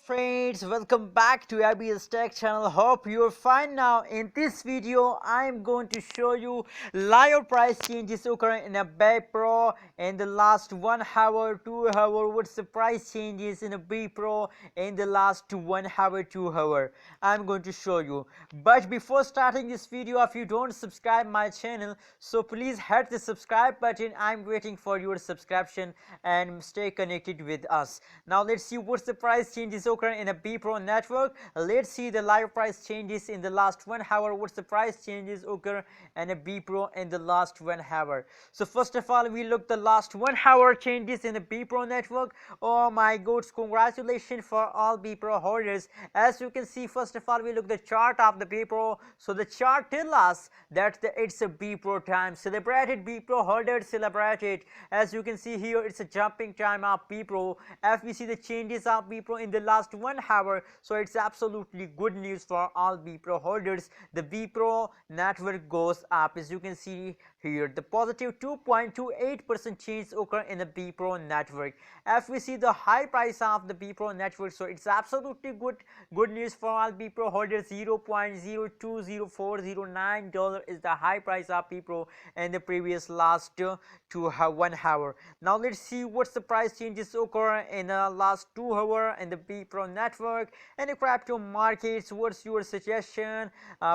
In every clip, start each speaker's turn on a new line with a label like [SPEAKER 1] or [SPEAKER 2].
[SPEAKER 1] friends, welcome back to ABS Tech channel. Hope you're fine. Now in this video I'm going to show you live price changes occurring in a Bepro in the last 1 hour, 2 hour. What's the price changes in a Bepro in the last 1 hour, 2 hour. I'm going to show you. But before starting this video, if you don't subscribe my channel, so please hit the subscribe button. I'm waiting for your subscription and stay connected with us. Now let's see what's the price changes occurring in a Bepro network. Let's see the live price changes in the last 1 hour. What's the price changes occur in a Bepro in the last 1 hour. So first of all, we look the last 1 hour changes in the Bepro network. Oh my god, congratulations for all Bepro holders. As you can see, first of all, we look the chart of the Bepro. So the chart tells us that it's a Bepro time. Celebrated Bepro holders celebrated. As you can see here, it's a jumping time of Bepro. As we see the changes of Bepro in the last 1 hour, so it's absolutely good news for all Bepro holders. The Bepro network goes up. As you can see here, the positive 2.28% change occur in the Bepro network. If we see the high price of the Bepro network, so it's absolutely good news for all Bepro holders. $0.020409 is the high price of Bepro in the previous last 1 hour. Now let's see what's the price changes occur in the last 2 hour in the Bepro network and the crypto markets. What's your suggestion?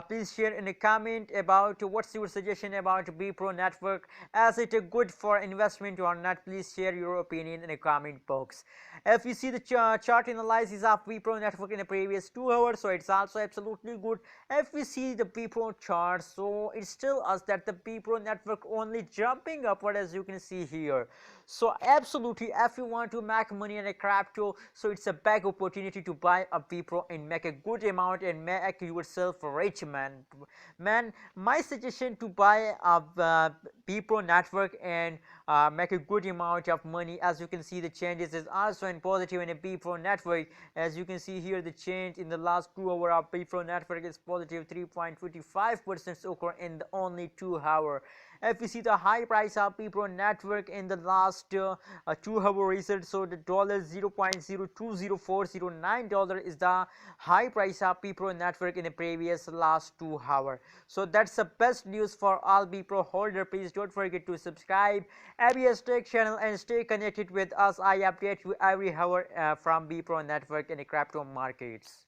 [SPEAKER 1] Please share in a comment about what's your suggestion about Bepro network. Is it good for investment or not? Please share your opinion in the comment box. If you see the chart analysis of Bepro network in the previous 2 hours, so it's also absolutely good. If we see the Bepro chart, so it's still us that the Bepro network only jumping upward, as you can see here. So absolutely, if you want to make money in a crypto, so it's a big opportunity to buy a Bepro and make a good amount and make yourself rich, man. My suggestion to buy a Bepro network and make a good amount of money. As you can see, the changes is also in positive in a Bepro network. As you can see here, the change in the last 2 hour of Bepro network is positive 3.25% occur in the only 2 hour. If we see the high price of Bepro network in the last 2 hour result, so the $0.020409 is the high price of Bepro network in the previous last 2 hour. So that's the best news for all Bepro holder. Please don't forget to subscribe ABS Tech channel and stay connected with us. I update you every hour from Bepro network in the crypto markets.